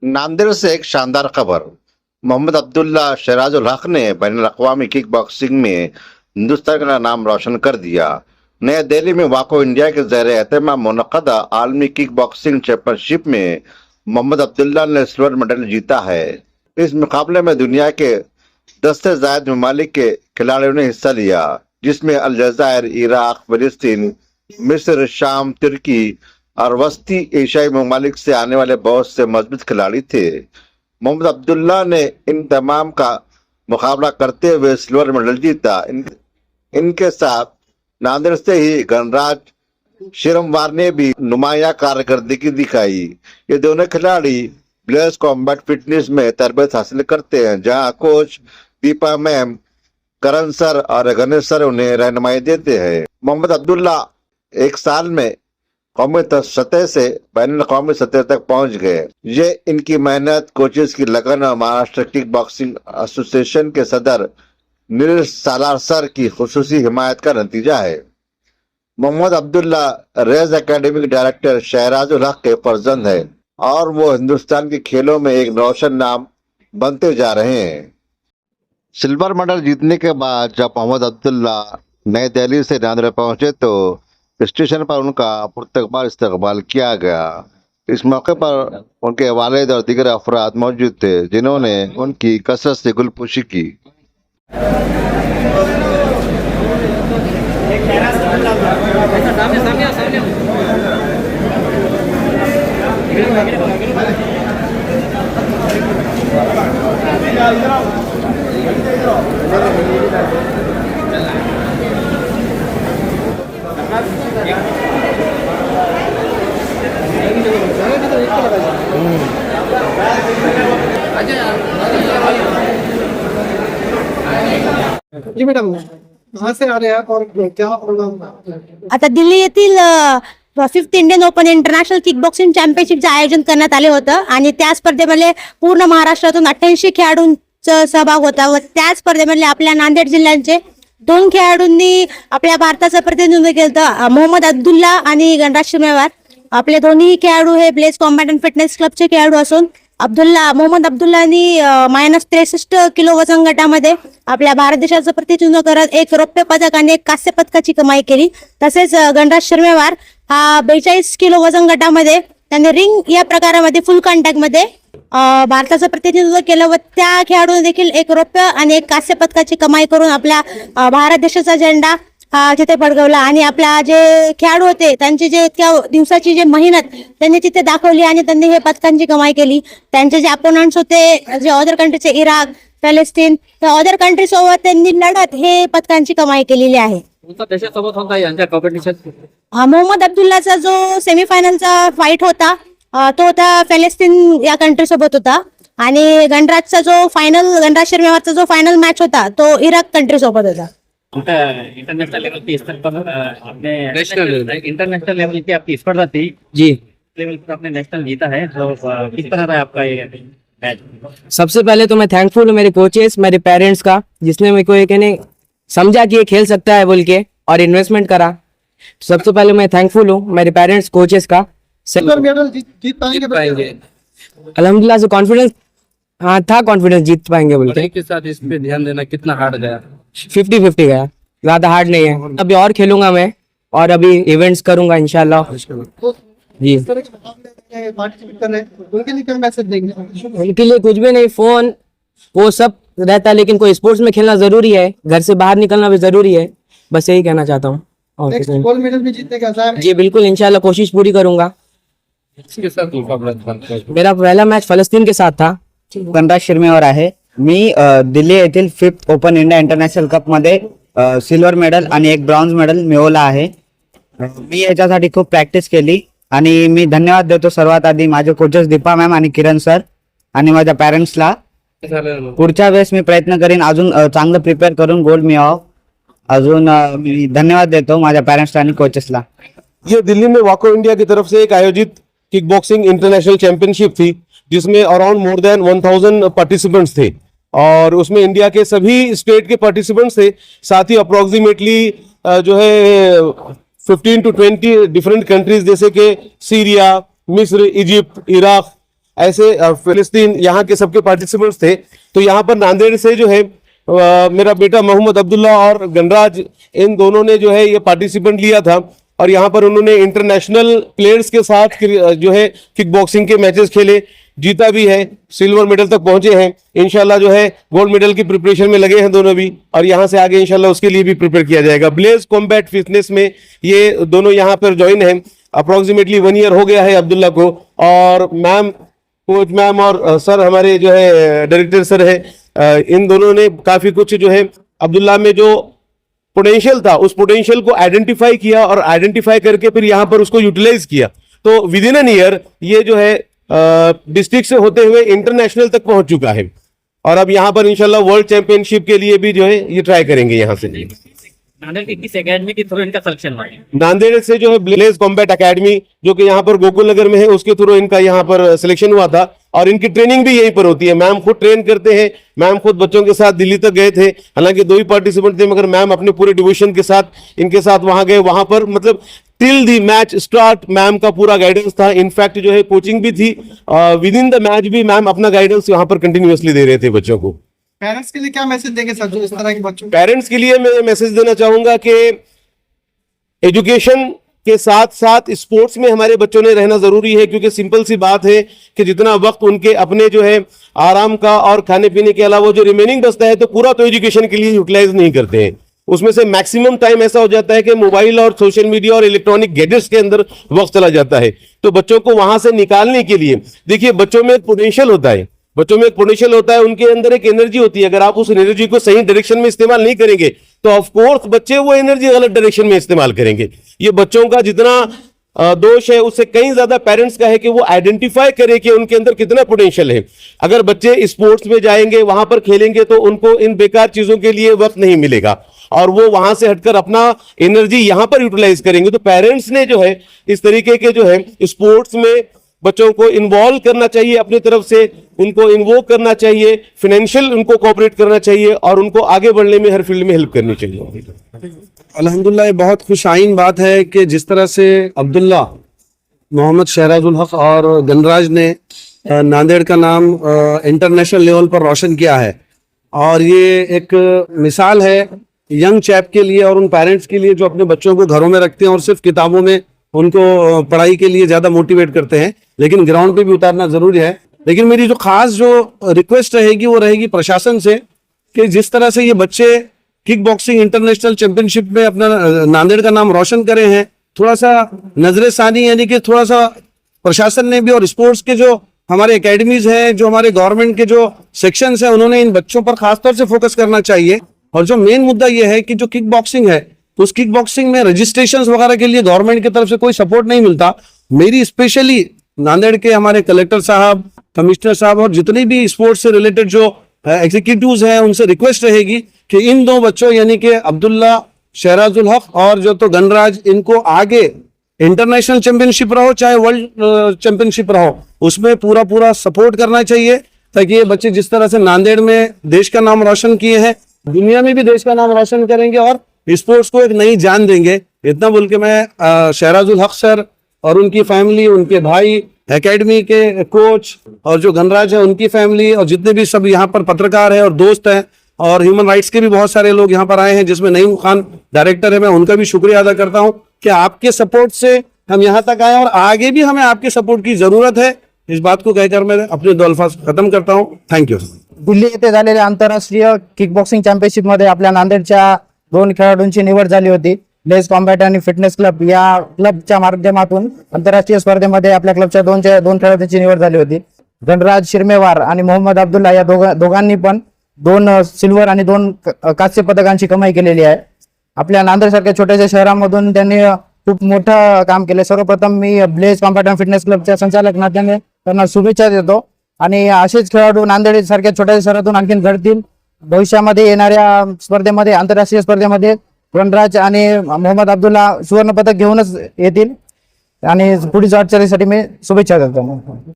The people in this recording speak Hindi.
नांदेड़ से एक शानदार खबर। मोहम्मद अब्दुल्ला शहराजुल हक ने बैनुल-अक़वामी किक बॉक्सिंग में हिंदुस्तान का नाम रोशन कर दिया। नई दिल्ली में वाको इंडिया के ज़ेर एहतमाम मुनक़्क़दा आलमी किक बॉक्सिंग चैंपियनशिप में मोहम्मद अब्दुल्ला ने सिल्वर मेडल जीता है। इस मुकाबले में दुनिया के 10 से ज़ायद ममालिक के खिलाड़ियों ने हिस्सा लिया, जिसमें अलजायर, इराक, फिलिस्तीन, मिस्र, शाम, तुर्की और वस्ती एशियाई ममालिक से आने वाले बहुत से मजबूत खिलाड़ी थे। मोहम्मद अब्दुल्ला ने इन तमाम का मुकाबला करते हुए सिल्वर मेडल जीता। इनके साथ नांदेड़ से ही गणराज शिरमवार ने भी नुमाया कारकर्दगी दिखाई। ये दोनों खिलाड़ी ब्लेस कॉम्बैट फिटनेस में तरबियत हासिल करते हैं, जहां कोच दीपा मैम, करण सर और गणेश सर उन्हें रहनुमाई देते हैं। मोहम्मद अब्दुल्ला एक साल में कौमी सतह से बैनुल-अक़वामी सतह तक पहुंच गए। ये इनकी मेहनत, कोचेस की लगन और महाराष्ट्र किक बॉक्सिंग एसोसिएशन के सदर नील सालार सर की खुसूसी हिमायत का नतीजा है। मोहम्मद अब्दुल्ला रेस एकेडमी के डायरेक्टर शहराजुल हक के फर्जंद है और वो हिंदुस्तान के खेलों में एक रोशन नाम बनते जा रहे हैं। सिल्वर मेडल जीतने के बाद जब मोहम्मद अब्दुल्ला नई दिल्ली से नांदेड़ पहुंचे तो स्टेशन पर उनका पुरतकबाल इस्तकबाल किया गया। इस मौके पर उनके वालिद और दीगर अफराद मौजूद थे, जिन्होंने उनकी कसरत से गुलपोशी की। जी मॅडम, कहाँ से आ रहे हैं और क्या प्रोग्राम? आता दिल्ली येथील 5th Indian open international kickboxing चॅम्पियनशिपचं आयोजन करण्यात आले होतं आणि त्या स्पर्धेमध्ये पूर्ण महाराष्ट्रातून 88 खेळाडूंचा सहभाग होता व त्या स्पर्धेमध्ये आपल्या नांदेड जिल्ह्याचे 2 खेळाडूंनी आपल्या भारताचं प्रतिनिधित्व केलं, मोहम्मद अब्दुल्ला आणि गणराज शिरमवार। आपले दोन्ही खेळाडू हे ब्लेस कॉम्बॅट अँड फिटनेस क्लबचे खेळाडू असून मोहम्मद अब्दुल्लानी -63 किलो वजन गटामध्ये आपल्या भारत देशाचं प्रतिनिधित्व करत 1 रौप्य पदक आणि 1 कांस्य पदकाची कमाई केली। तसेच गणराज शिरमवार हा 42 किलो वजन गटामध्ये त्यांनी रिंग या प्रकारामध्ये फुल कॉन्टॅक्ट मध्ये भारताचं प्रतिनिधित्व केलं व त्या खेळाडूने देखील 1 रौप्य आणि 1 कांस्य पदकाची कमाई करून आपल्या भारत देशाचा झेंडा तिथे फडकवला आणि आपल्या जे खेळाडू होते त्यांची जे इतक्या दिवसाची जे मेहनत त्यांनी तिथे दाखवली आणि त्यांनी हे पदकांची कमाई केली। त्यांचे जे अपोनंट्स होते, जे अदर कंट्रीचे इराक, फॅलेस्तीन, त्या अदर कंट्री सोबत त्यांनी लढत हे पदकांची कमाई केलेली आहे। देशासोबत होता यांच्या कॉम्पिटिशन? मोहम्मद अब्दुल्लाचा जो सेमीफायनलचा फाईट होता तो होता फॅलेस्तीन या कंट्री सोबत होता आणि गणराजचा जो गणराज शिरमवारचा जो फायनल मॅच होता तो इराक कंट्री सोबत होता। इंटरनेशनल लेवल की स्पर्धा पर आपने इंटरनेशनल लेवल की आपकी स्पर्धा थी जी, लेवल पर आपने नेशनल जीता है, तो किस तरह रहा आपका ये मैच? सबसे पहले तो मैं थैंकफुल हूँ मेरे कोचेस, मेरे पेरेंट्स का, जिसने मेरे को एक समझा कि ये खेल सकता है बोल के और इन्वेस्टमेंट करा। सबसे पहले मैं थैंकफुल हूँ मेरे पेरेंट्स, कोचेस का। सिल्वर मेडल जीत पाएंगे? अल्हम्दुलिल्लाह से कॉन्फिडेंस था, कॉन्फिडेंस जीत पाएंगे बोल के। के साथ इस पे ध्यान देना, कितना हार्ड गया? 50-50 गया, ज्यादा हार्ड नहीं है। अभी और खेलूंगा मैं और अभी इवेंट्स करूंगा इंशाल्लाह जी। पार्टिसिपेट कर रहे हैं, उनके लिए क्या मैसेज देंगे? उनके लिए कुछ भी नहीं, फोन वो सब रहता है, लेकिन कोई स्पोर्ट्स में खेलना जरूरी है, घर से बाहर निकलना भी जरूरी है। बस यही कहना चाहता हूँ। नेक्स्ट गोल्ड मेडल भी जीतने का आसाम है? जी बिल्कुल, इंशाल्लाह कोशिश पूरी करूंगा। इसके साथ मुकाबला मेरा पहला मैच फलस्तीन के साथ था। गणराज शिरमवार आहे मी। दिल्ली येथील 5th open India international cup मध्ये सिल्वर मेडल आणि 1 ब्रॉन्झ मेडल मिळवला आहे। मी याच्यासाठी खूप प्रॅक्टिस केली आणि मी धन्यवाद देतो सर्वात आधी माझे कोचेस दीपा मॅम आणि किरण सर आणि माझ्या पॅरेंट्सला। पुढच्या वेळेस मी प्रयत्न करीन अजून चांगलं प्रिपेअर करून गोल्ड मिळवावं। अजून मी धन्यवाद देतो माझ्या पॅरेंट्सला आणि कोचेसला। ये दिल्ली में वाको इंडिया की तरफ से एक आयोजित किक बॉक्सिंग इंटरनेशनल चैंपियनशिप थी, जिसमें अराउंड मोर देन 1000 पार्टिसिपेंट्स थे और उसमें इंडिया के सभी स्टेट के पार्टिसिपेंट्स थे। साथ ही अप्रोक्सीमेटली जो है 15 to 20 डिफरेंट कंट्रीज जैसे कि सीरिया, मिस्र, इजिप्ट, इराक ऐसे फिलिस्तीन यहाँ के सबके पार्टिसिपेंट्स थे। तो यहाँ पर नांदेड़ से जो है मेरा बेटा मोहम्मद अब्दुल्ला और गणराज, इन दोनों ने जो है ये पार्टिसिपेंट लिया था और यहाँ पर उन्होंने इंटरनेशनल प्लेयर्स के साथ जो है किक बॉक्सिंग के मैचेस खेले, जीता भी है, सिल्वर मेडल तक पहुंचे हैं। इंशाल्लाह जो है गोल्ड मेडल की प्रिपरेशन में लगे हैं दोनों भी, और यहाँ से आगे इंशाल्लाह उसके लिए भी प्रिपेयर किया जाएगा। ब्लेज कॉम्बैट फिटनेस में ये दोनों यहाँ पर ज्वाइन है। अप्रोक्सीमेटली 1 ईयर हो गया है अब्दुल्ला को, और मैम, कोच मैम और सर हमारे जो है डायरेक्टर सर है, इन दोनों ने काफी कुछ जो है अब्दुल्ला में जो पोटेंशियल था उस पोटेंशियल को आइडेंटिफाई किया और आइडेंटिफाई करके फिर यहाँ पर उसको यूटिलाइज किया। तो विद इन एन ईयर ये जो है डिस्ट्रिक्ट से होते हुए इंटरनेशनल तक पहुंच चुका है, और अब यहाँ पर इंशाल्लाह वर्ल्ड चैंपियनशिप के लिए भी जो है ये ट्राई करेंगे यहाँ से। नांदेड़ की किस एकेडमी के थ्रू इनका सिलेक्शन हुआ है? नांदेड़ से जो है ब्लेज कॉम्बैट एकेडमी जो कि यहाँ पर गोकुल नगर में है, उसके थ्रू इनका यहाँ पर सिलेक्शन हुआ था, और इनकी ट्रेनिंग भी यहीं पर होती है। मैम खुद ट्रेन करते हैं, मैम खुद बच्चों के साथ दिल्ली तक गए थे, हालांकि 2 ही पार्टिसिपेंट थे, मगर मैम अपने पूरे डिवीजन के साथ इनके साथ वहां गए। वहां पर मतलब till the match start ma'am का पूरा गाइडेंस था। इनफैक्ट जो है कोचिंग भी थी, विद इन द मैच भी मैम अपना गाइडेंस यहाँ पर कंटिन्यूअसली दे रहे थे बच्चों को। पेरेंट्स के लिए क्या मैसेज देंगे सर जो इस तरह के बच्चों? पेरेंट्स के लिए मैं मैसेज देना चाहूंगा कि एजुकेशन के साथ साथ स्पोर्ट्स में हमारे बच्चों ने रहना जरूरी है, क्योंकि सिंपल सी बात है कि जितना वक्त उनके अपने जो है आराम का और खाने पीने के अलावा जो रिमेनिंग बचता है तो पूरा तो एजुकेशन के लिए यूटिलाइज नहीं करते हैं। उसमें से मैक्सिमम टाइम ऐसा हो जाता है कि मोबाइल और सोशल मीडिया और इलेक्ट्रॉनिक गैजेट्स के अंदर वक्त चला जाता है। तो बच्चों को वहां से निकालने के लिए, देखिए बच्चों में एक पोटेंशियल होता है, उनके अंदर एक एनर्जी होती है। अगर आप उस एनर्जी को सही डायरेक्शन में इस्तेमाल नहीं करेंगे तो ऑफ कोर्स बच्चे वो एनर्जी गलत डायरेक्शन में इस्तेमाल करेंगे। ये बच्चों का जितना दोष है उससे कहीं ज्यादा पेरेंट्स का है कि वो आइडेंटिफाई करें कि उनके अंदर कितना पोटेंशियल है। अगर बच्चे स्पोर्ट्स में जाएंगे, वहां पर खेलेंगे, तो उनको इन बेकार चीजों के लिए वक्त नहीं मिलेगा और वो वहां से हटकर अपना एनर्जी यहां पर यूटिलाइज करेंगे। तो पेरेंट्स ने जो है इस तरीके के जो है स्पोर्ट्स में बच्चों को इन्वॉल्व करना चाहिए, अपनी तरफ से उनको इन्वोव करना चाहिए, फाइनेंशियल उनको कोऑपरेट करना चाहिए और उनको आगे बढ़ने में हर फील्ड में हेल्प करनी चाहिए। अल्हम्दुलिल्लाह, ये बहुत खुशाइन बात है कि जिस तरह से अब्दुल्ला, मोहम्मद शहराजुल हक और गणराज ने नांदेड़ का नाम इंटरनेशनल लेवल पर रोशन किया है, और ये एक मिसाल है यंग चैप के लिए और उन पेरेंट्स के लिए जो अपने बच्चों को घरों में रखते हैं और सिर्फ किताबों में उनको पढ़ाई के लिए ज्यादा मोटिवेट करते हैं, लेकिन ग्राउंड पे भी उतारना जरूरी है। लेकिन मेरी जो खास जो रिक्वेस्ट रहेगी वो रहेगी प्रशासन से कि जिस तरह से ये बच्चे किक बॉक्सिंग इंटरनेशनल चैंपियनशिप में अपना नांदेड़ का नाम रोशन करे हैं, थोड़ा सा नजरे सानी यानी कि थोड़ा सा प्रशासन ने भी और स्पोर्ट्स के जो हमारे एकेडमीज हैं, जो हमारे गवर्नमेंट के जो सेक्शंस हैं, उन्होंने इन बच्चों पर खासतौर से फोकस करना चाहिए। और जो मेन मुद्दा ये है कि जो किक बॉक्सिंग है, तो उस किक बॉक्सिंग में रजिस्ट्रेशन वगैरह के लिए गवर्नमेंट की तरफ से कोई सपोर्ट नहीं मिलता। मेरी स्पेशली नांदेड़ के हमारे कलेक्टर साहब, कमिश्नर साहब और जितने भी स्पोर्ट्स से रिलेटेड जो एग्जीक्यूटिव्स हैं उनसे रिक्वेस्ट रहेगी कि इन 2 बच्चों यानी कि अब्दुल्ला शहराजुल हक और जो तो गणराज, इनको आगे इंटरनेशनल चैंपियनशिप रहो चाहे वर्ल्ड चैंपियनशिप रहो, उसमें पूरा सपोर्ट करना चाहिए, ताकि ये बच्चे जिस तरह से नांदेड़ में देश का नाम रोशन किए हैं, दुनिया में भी देश का नाम रोशन करेंगे और स्पोर्ट्स को एक नई जान देंगे। इतना बोल के मैं शहराजुल हक सर और उनकी फैमिली, उनके भाई, एकेडमी के कोच और जो गणराज है उनकी फैमिली और जितने भी सब यहाँ पर पत्रकार हैं और दोस्त हैं और ह्यूमन राइट्स के भी बहुत सारे लोग यहाँ पर आए हैं, जिसमें नईम खान डायरेक्टर है, मैं उनका भी शुक्रिया अदा करता हूँ कि आपके सपोर्ट से हम यहाँ तक आए और आगे भी हमें आपके सपोर्ट की जरूरत है। इस बात को कहकर मैं अपने 2 अल्फाज खत्म करता हूँ। थँक्यू। दिल्ली येथे झालेल्या आंतरराष्ट्रीय किक बॉक्सिंग चॅम्पियनशिप मध्ये आपल्या नांदेडच्या 2 खेळाडूंची निवड झाली होती। ब्लेज कॉम्बॅट आणि फिटनेस क्लब या क्लबच्या माध्यमातून आंतरराष्ट्रीय स्पर्धेमध्ये आपल्या क्लबच्या 2 खेळाडूंची निवड झाली होती। गणराज शिरमेवार आणि मोहम्मद अब्दुल्ला या दोघांनी पण 2 सिल्वर आणि 2 कांस्य पदकांची कमाई केलेली आहे। आपल्या नांदेड सारख्या छोट्याशा शहरामधून त्यांनी खूप मोठं काम केले। सर्वप्रथम मी ब्लेज कॉम्बॅट आणि फिटनेस क्लबच्या संचालक नात्याने त्यांना शुभेच्छा देतो आणि असेच खेळाडू नांदेड सारख्या छोट्या शहरातून आणखीन घडतील। भविष्यामध्ये येणाऱ्या स्पर्धेमध्ये, आंतरराष्ट्रीय स्पर्धेमध्ये गणराज आणि मोहम्मद अब्दुल्ला सुवर्ण पदक घेऊनच येतील आणि पुढील वाटचालीसाठी मी शुभेच्छा देतो।